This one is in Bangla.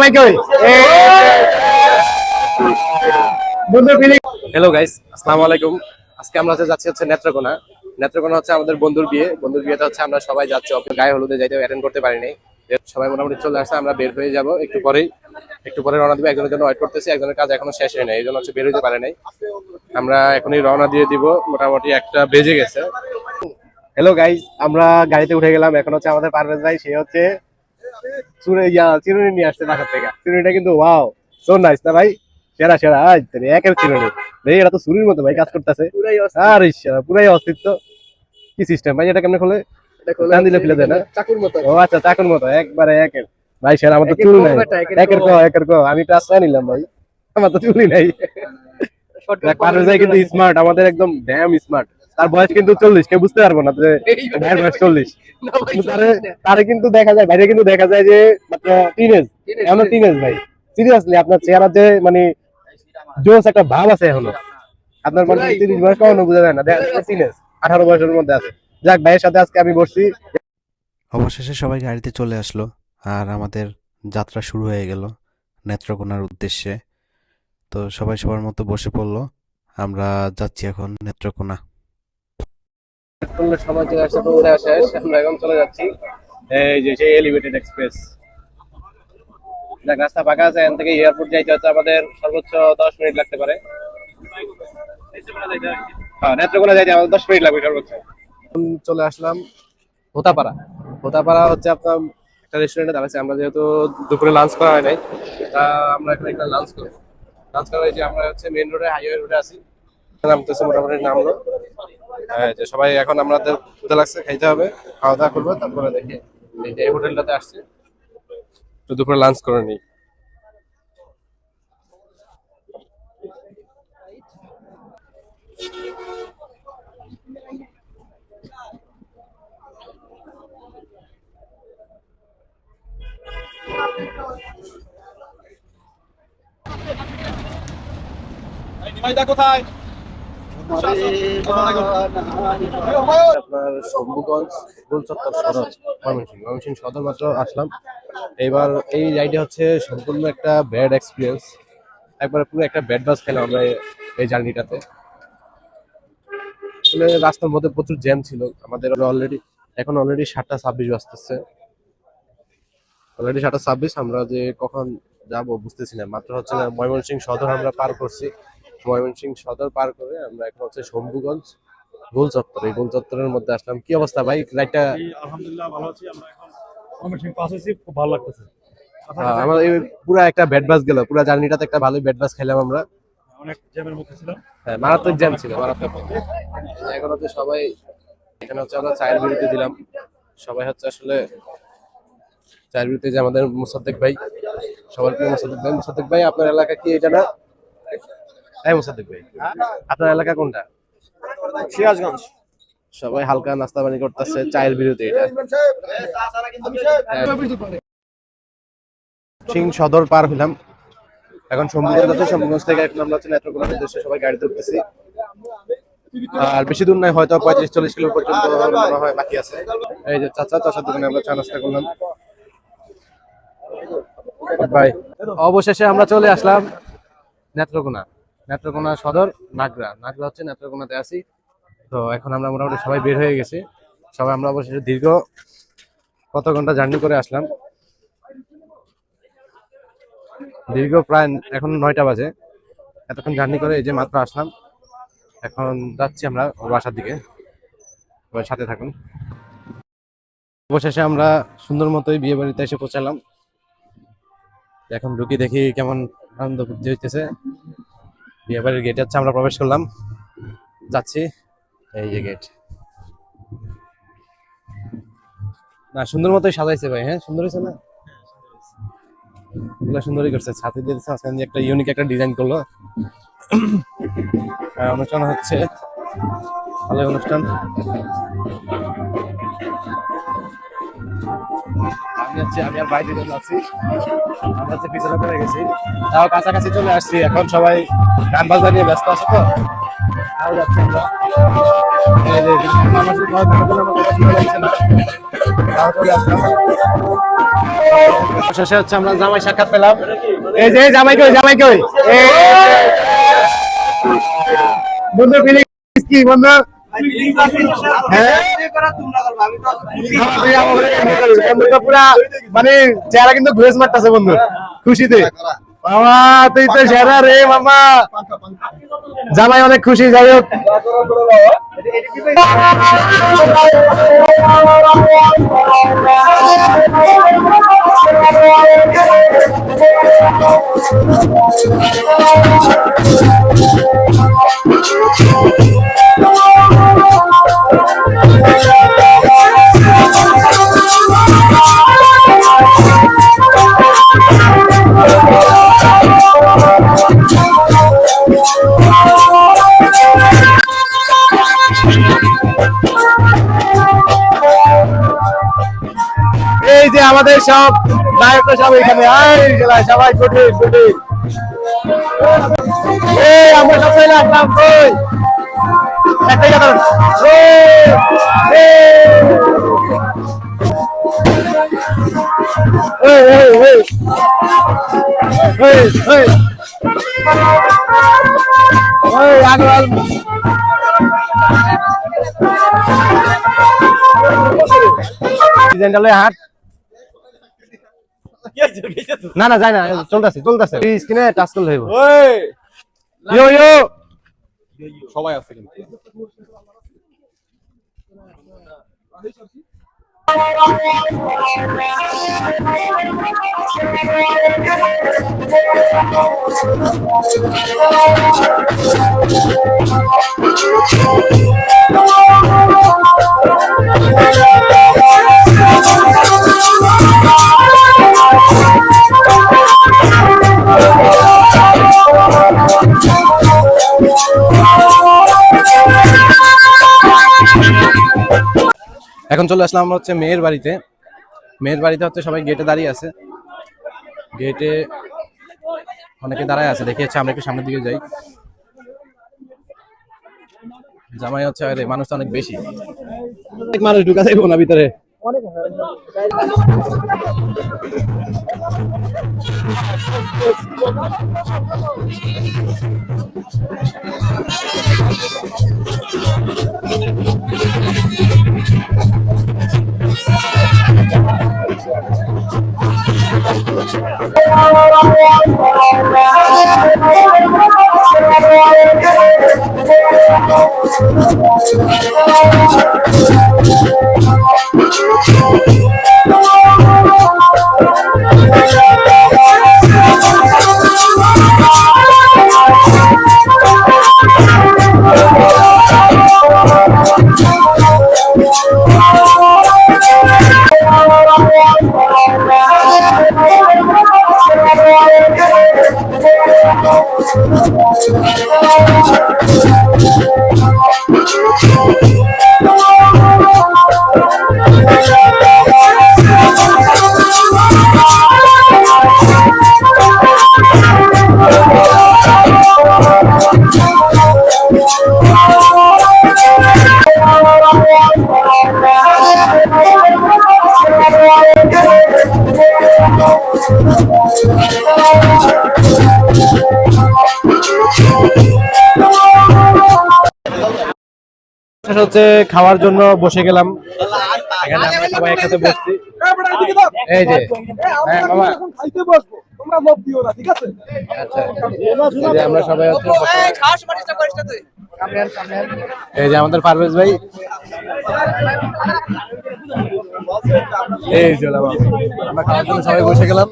সবাই কই হ্যালো গাইস, আসসালামু আলাইকুম। আজকে আমরা যাচ্ছি হচ্ছে নেত্রকোনা। নেত্রকোনা হচ্ছে আমাদের বন্ধুর বিয়ে। বন্ধুর বিয়েতে হচ্ছে আমরা সবাই যাচ্ছি। গায়ে হলুদে যাইতে অ্যাটেন্ড করতে পারিনি। সবাই মোটামুটি চলে আসছে, আমরা বের হয়ে যাব একটু পরে রওনা দিব। একজনের জন্য ওয়েট করতেছি, একজনের কাজ এখনো শেষ হয় নাই, এই জন্য হচ্ছে বের হইতে পারে নাই। আমরা এখনই রওনা দিয়ে দিব, মোটামুটি 1টা বেজে গেছে। হ্যালো গাইস, আমরা গাড়িতে উঠে গেলাম। এখন হচ্ছে আমাদের পারভেজ ভাই, সে হচ্ছে চিরুনি নিয়ে আসছে বাসার থেকে। চিরুনিটা কিন্তু ওয়াও, সো নাইস না ভাই? সেরা সেরা, একের চিরুনি ভাই। এরা তো চুরির মতো ভাই কাজ করতেছে। আর পুরাই অস্তিত্ব। কি সিস্টেম ভাই, এটা কেমনে খোলে? টান দিলে খুলে দেয় না? চাকুর মতো। ও আচ্ছা, চাকুর মতো, একবারে একের। ভাই সেরা, আমার তো চুল নাই। একের কো আমি তো আশ্রয় নিলাম ভাই, আমার তো চুলই নাই। পারভেজ ভাই কিন্তু স্মার্ট, আমাদের একদম ড্যাম স্মার্ট। তার বয়স কিন্তু 40, কেউ বুঝতে পারবো না যে ভাইয়ের বয়স 40। তারে কিন্তু দেখা যায়, বাইরে কিন্তু দেখা যায় যে মাত্র টিনেজ, এখনো টিনেজ ভাই। সিরিয়াসলি আপনার চেহারা যে মানে জোস একটা ভাব আছে এখনো। আপনার মানে 30 বয়স কখনো বোঝা যায় না, দেখা যায় টিনেজ, 18 বয়সের মধ্যে আছে। যাক, ভাইয়ের সাথে আজকে আমি বসছি। অবশেষে সবাই গাড়িতে চলে আসলো আর আমাদের যাত্রা শুরু হয়ে গেল নেত্রকোনার উদ্দেশ্যে। তো সবাই সবার মতো বসে পড়লো। আমরা যাচ্ছি এখন নেত্রকোনা। সময় চলে আসছে, তো উঠে আসে আমরা এখন চলে যাচ্ছি এই যে সেই এলিভেটেড এক্সপ্রেস। যাক, রাস্তা ফাঁকা আছে, এখান থেকে এয়ারপোর্ট যাইতে হচ্ছে আমাদের সর্বোচ্চ 10 মিনিট লাগতে পারে। হ্যাঁ, নেত্রকোনা যাইতে আমাদের 10 মিনিট লাগবে সর্বোচ্চ। চলে আসলাম হোতাপাড়া। হোতাপাড়া হচ্ছে আপনার একটা রেস্টুরেন্টে দাঁড়াচ্ছি আমরা, যেহেতু দুপুরে লাঞ্চ করা হয় নাই। তা আমরা এখন একটা লাঞ্চ করবো। লাঞ্চ করা হয়েছে, আমরা হচ্ছে মেইন রোডে, হাইওয়ে রোডে আছি। নামতেছে, মোটামুটি নামলো। যে সবাই এখন আমাদের ক্ষুধা লাগছে, খাইতে হবে, খাওয়া দাওয়া করবো, তারপরে দেখি এই যে হোটেলটাতে আসছে, তো দুপুরে লাঞ্চ করে নিই। কোথায় আপনার শম্ভুগঞ্জ গোল চত্বর সদর, ময়মনসিংহ সদর মাত্র আসলাম। এইবার এই রাইডে হচ্ছে সম্পূর্ণ একটা ব্যাড এক্সপিরিয়েন্স, একবারে পুরো একটা ব্যাড বাস খেলাম আমরা এই জার্নিটাতে। আসলে রাস্তার মধ্যে প্রচুর জ্যাম ছিল আমাদের। অলরেডি 7টা 26 বাজতেছে। অলরেডি 7টা 26, আমরা যে কখন যাব বুঝতেছি না। মাত্র হচ্ছে ময়মনসিংহ সদর আমরা পার করছি। ময়মনসিংহ সদর পার করে আমরা এখন হচ্ছে শম্ভুগঞ্জ গোল চত্বর। এই গোল চত্বরের মধ্যে আসলাম। কি অবস্থা ভাই রাইডটা? আলহামদুলিল্লাহ ভালো আছি। আমরা এখন ময়মনসিংহ পাস হয়েছি, খুব ভালো লাগতেছে। আমার এই পুরো একটা ব্যাড বাস গেল, পুরো জার্নিটাতে একটা ভালোই ব্যাড বাস খেলাম আমরা। অনেক জ্যামের মধ্যে ছিলাম। হ্যাঁ, মারাত্মক জ্যাম ছিল, মারাত্মক। এখন হচ্ছে সবাই এখানে হচ্ছে আমরা চায়ের বিরতি দিলাম। সবাই হচ্ছে আসলে চায়ের বিরতি, যে আমাদের মুসাদ্দেক ভাই, সবার প্রিয় মুসাদ্দেক ভাই, আপনার এলাকা কি এটা না? হ্যাঁ মুসাদ্দেক ভাই, আপনার এলাকা কোনটা? সিরাজগঞ্জ। সবাই হালকা নাস্তা পানি করতেছে, চায়ের বিরতি এটা। সিং সদর পার হইলাম, এখন শম্ভুগঞ্জ আছে। শম্ভুগঞ্জ থেকে এখন আমরা হচ্ছে নেত্রকোনার উদ্দেশ্যে সবাই গাড়িতে উঠতেছি। আর বেশি দূর নাই, হয়তো 35-40 কিলো পর্যন্ত মনে হয় বাকি আছে। এই যে চাচার দোকানে আমরা চা নাস্তা করলাম। ভাই, অবশেষে আমরা চলে আসলাম নেত্রকোনা। নেত্রকোনা সদর, নাগরা হচ্ছে নেত্রকোনাতে আছি। তো এখন আমরা মোটামুটি সবাই বের হয়ে গেছি। সবাই আমরা অবশেষে দীর্ঘ কত ঘন্টা জার্নি করে আসলাম, দীর্ঘ প্রায় এখন 9টা বাজে। এতক্ষণ জার্নি করে এই যে মাত্র আসলাম। এখন যাচ্ছি আমরা বাসার দিকে, সাথে থাকুন। অবশেষে আমরা সুন্দর মতোই বিয়ে বাড়িতে এসে পৌঁছালাম। এখন ঢুকি, দেখি কেমন আনন্দ ফুর্তি হইতেছে। বিয়ে বাড়ির গেটে হচ্ছে আমরা প্রবেশ করলাম, যাচ্ছি। এই যে গেট, না সুন্দর মতোই সাজাইছে ভাই। হ্যাঁ, সুন্দর হয়েছে না? এগুলো সুন্দরই করছে, ছাতি দিয়েছে মাঝখানে একটা ইউনিক একটা ডিজাইন করলো। অনুষ্ঠান হচ্ছে, ভালো অনুষ্ঠান। আমি আর বাইরে আছি, আমরা হচ্ছে পিছনে পড়ে গেছি, তাও কাছাকাছি চলে আসছি। এখন সবাই গান বাজনা নিয়ে ব্যস্ত আছে তো, তাও যাচ্ছি আমরা। এই যে আমার সাথে কথা বলার জন্য আমার কথা শোনা যাচ্ছে না, তাও চলে আসলাম। শেষে হচ্ছে আমরা জামাই সাক্ষাৎ পেলাম। এই যে জামাই কই, জামাই কই? বন্ধু ফিলিংস কি বন্ধু? পুরা মানে চেহারা কিন্তু গ্লেজ মারতেছে বন্ধু খুশিতে। মামা তুই তো সেরা রে মামা, জামাই অনেক খুশি। যাই হোক এই যে আমাদের সব নায়করা সব এখানে, সবাই কঠিন কঠিন। এই আমরা সব চাইলাম নাম কই একটাই কথা, হাট না না যায় না, চলতেছে চলতেছে স্ক্রিনে টাচ করলে হইব। ইয়ো ইয়ো সবাই আছে কিন্তু। এখন চলে আসলাম আমরা হচ্ছে মেয়ের বাড়িতে। মেয়ের বাড়িতে হচ্ছে সবাই গেটে দাঁড়িয়ে আছে, গেটে অনেকে দাঁড়ায় আছে, দেখে হচ্ছে আমরা একটু সামনের দিকে যাই। জামাই হচ্ছে আরে মানুষ তো অনেক বেশি, অনেক মানুষ ঢুকা যাইব না ভিতরে। হচ্ছে খাওয়ার জন্য বসে গেলাম, এখানে আমরা সবাই একসাথে বসছি। এই যে হ্যাঁ মামা খাইতে বসবো, তোমরা লোভ দিও না, ঠিক আছে? আচ্ছা এই যে আমরা সবাই হচ্ছে এই যে আমাদের পারভেজ ভাই, এই যে আমরা খাওয়ার জন্য সবাই বসে গেলাম।